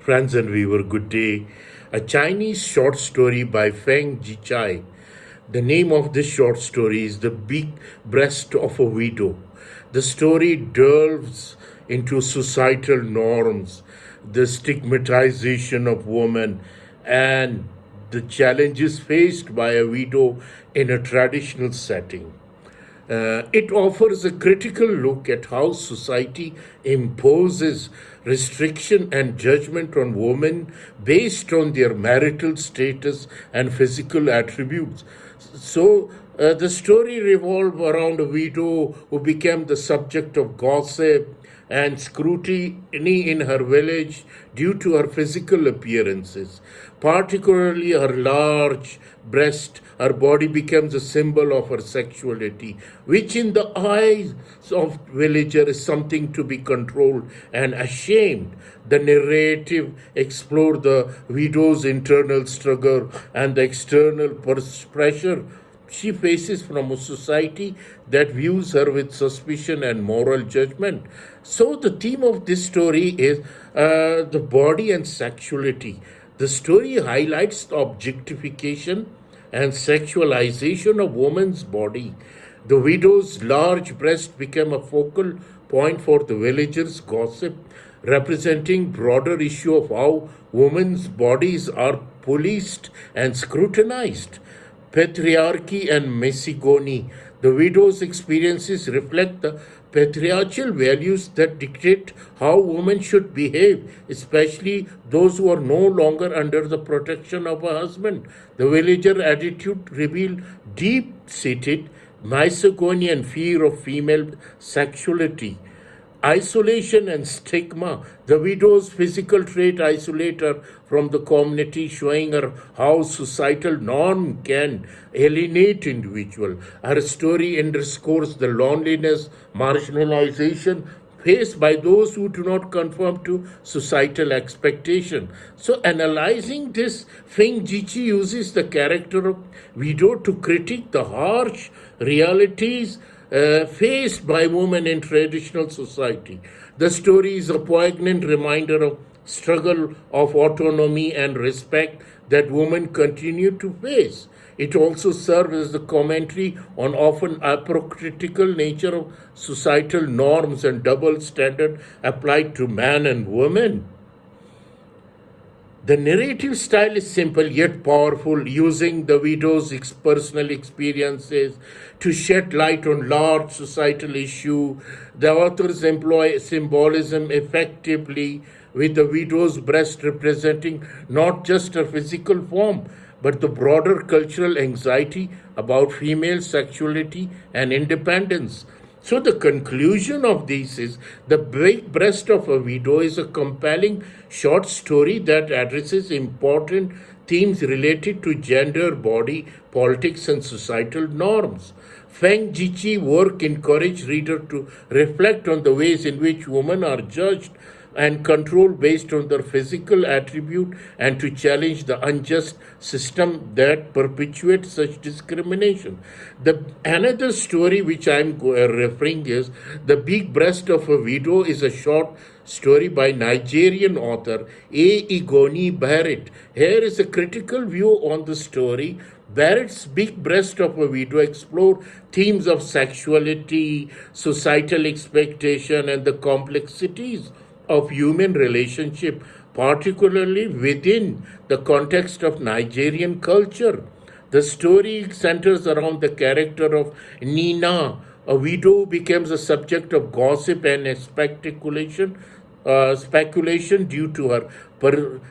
Friends and viewer, good day. A Chinese short story by Feng Jicai. The name of this short story is The Big Breast of a Widow. The story delves into societal norms, the stigmatization of women, and the challenges faced by a widow in a traditional setting. It offers a critical look at how society imposes restriction and judgment on women based on their marital status and physical attributes. So, the story revolves around a widow who became the subject of gossip and scrutiny in her village due to her physical appearances, particularly her large breast. Her body becomes a symbol of her sexuality, which in the eyes of villager is something to be controlled and ashamed. The narrative explores the widow's internal struggle and the external pressure she faces from a society that views her with suspicion and moral judgment. So, the theme of this story is the body and sexuality. The story highlights the objectification and sexualization of woman's body. The widow's large breast became a focal point for the villagers' gossip, representing broader issue of how women's bodies are policed and scrutinized. Patriarchy and misogyny. The widow's experiences reflect the patriarchal values that dictate how women should behave, especially those who are no longer under the protection of a husband. The villager attitude revealed deep-seated misogyny and fear of female sexuality. Isolation and stigma. The widow's physical trait isolate her from the community, showing her how societal norm can alienate individual. Her story underscores the loneliness, marginalization faced by those who do not conform to societal expectation. So, analyzing this, Feng Jicai uses the character of widow to critique the harsh realities faced by women in traditional society. The story is a poignant reminder of struggle of autonomy and respect that women continue to face. It also serves as the commentary on often hypocritical nature of societal norms and double standard applied to man and women. The narrative style is simple yet powerful, using the widow's personal experiences to shed light on large societal issue. The authors employ symbolism effectively, with the widow's breast representing not just her physical form, but the broader cultural anxiety about female sexuality and independence. So the conclusion of this is The Big Breast of a Widow is a compelling short story that addresses important themes related to gender, body, politics, and societal norms. Feng Jicai work encourage reader to reflect on the ways in which women are judged and controlled based on their physical attribute, and to challenge the unjust system that perpetuates such discrimination. Another story which I'm referring is The Big Breast of a Widow is a short story by Nigerian author A. Igoni Barrett. Here is a critical view on the story. Barrett's Big Breast of a Widow explore themes of sexuality, societal expectation, and the complexities of human relationship, particularly within the context of Nigerian culture. The story centers around the character of Nina, a widow who becomes a subject of gossip and speculation due to her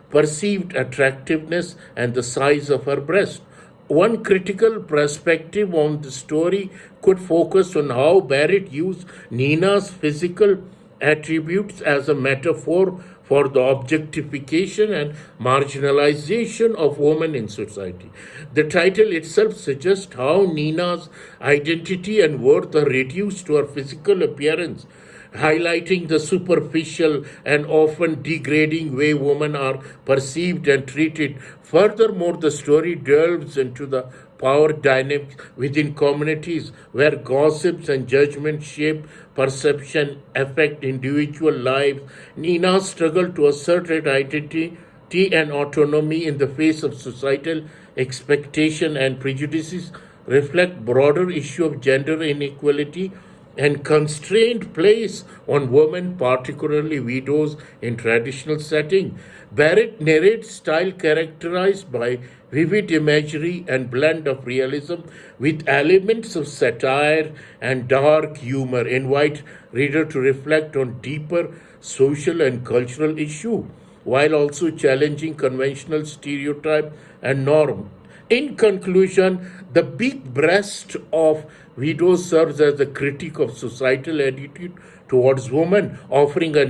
perceived attractiveness and the size of her breast. One critical perspective on the story could focus on how Barrett used Nina's physical attributes as a metaphor for the objectification and marginalization of women in society. The title itself suggests how Nina's identity and worth are reduced to her physical appearance, highlighting the superficial and often degrading way women are perceived and treated. Furthermore, the story delves into the power dynamics within communities where gossips and judgment shape perception, affect individual lives. Nina's struggle to assert her identity and autonomy in the face of societal expectation and prejudices reflect broader issue of gender inequality and constrained place on women, particularly widows in traditional setting. Barrett narrates style characterized by vivid imagery and blend of realism with elements of satire and dark humor, invite reader to reflect on deeper social and cultural issue while also challenging conventional stereotype and norm. In conclusion, the big breast of widows serves as a critique of societal attitude towards women, offering a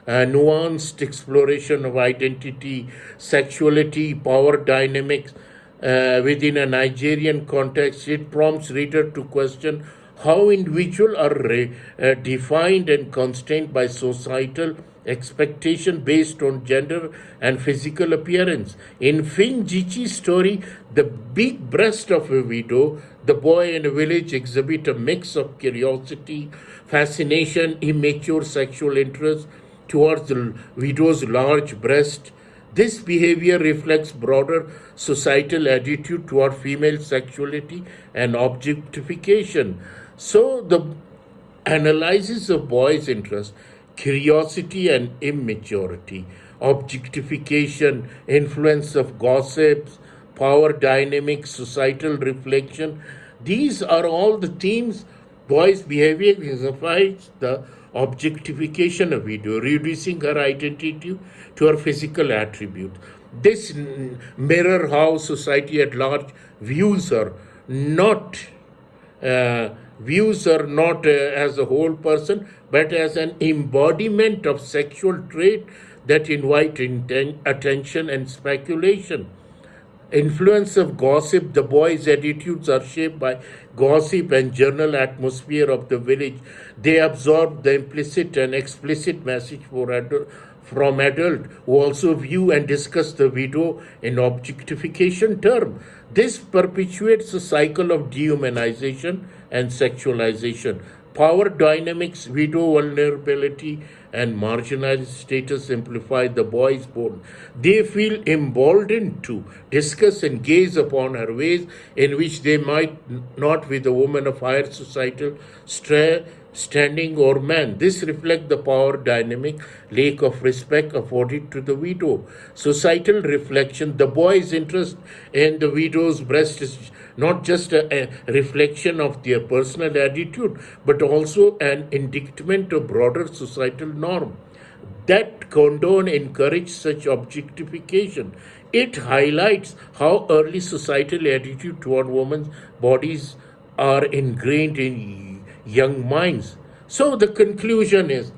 nuanced exploration of identity, sexuality, power dynamics within a Nigerian context. It prompts reader to question how individuals are defined and constrained by societal expectation based on gender and physical appearance. In Feng Jicai's story, the big breast of a widow, the boy in a village exhibit a mix of curiosity, fascination, immature sexual interest towards the widow's large breast. This behavior reflects broader societal attitude toward female sexuality and objectification. So the analysis of boys' interest, curiosity and immaturity, objectification, influence of gossips, power dynamics, societal reflection. These are all the themes. Boys' behavior exemplifies the objectification of widow, reducing her identity to her physical attribute. This mirror how society at large views her, not as a whole person, but as an embodiment of sexual trait that invite attention and speculation. Influence of gossip. The boys' attitudes are shaped by gossip and general atmosphere of the village. They absorb the implicit and explicit message from adult who also view and discuss the widow in objectification term. This perpetuates a cycle of dehumanization and sexualization. Power dynamics, widow vulnerability, and marginalized status amplify the boy's bond. They feel emboldened to discuss and gaze upon her ways in which they might not with a woman of higher societal standing or man. This reflects the power dynamic, lack of respect afforded to the widow. Societal reflection. The boy's interest in the widow's breast is not just a reflection of their personal attitude, but also an indictment of broader societal norm that condone encourage such objectification. It highlights how early societal attitude toward women's bodies are ingrained in young minds. So the conclusion is,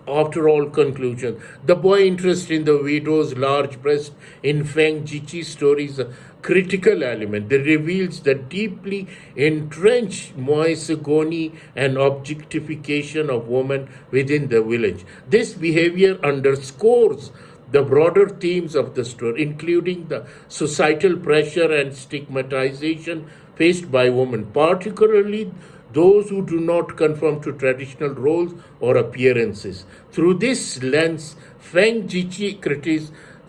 after all conclusion, the boy interest in the widow's large breast in Feng Jicai's story is a critical element that reveals the deeply entrenched misogyny and objectification of women within the village. This behavior underscores the broader themes of the story, including the societal pressure and stigmatization faced by women, particularly those who do not conform to traditional roles or appearances. Through this lens, Feng Jicai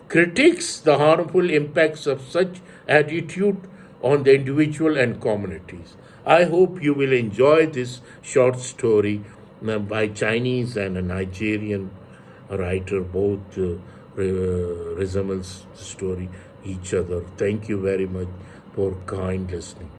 critiques the harmful impacts of such attitude on the individual and communities. I hope you will enjoy this short story by Chinese and a Nigerian writer. Both resembles the story each other. Thank you very much for kind listening.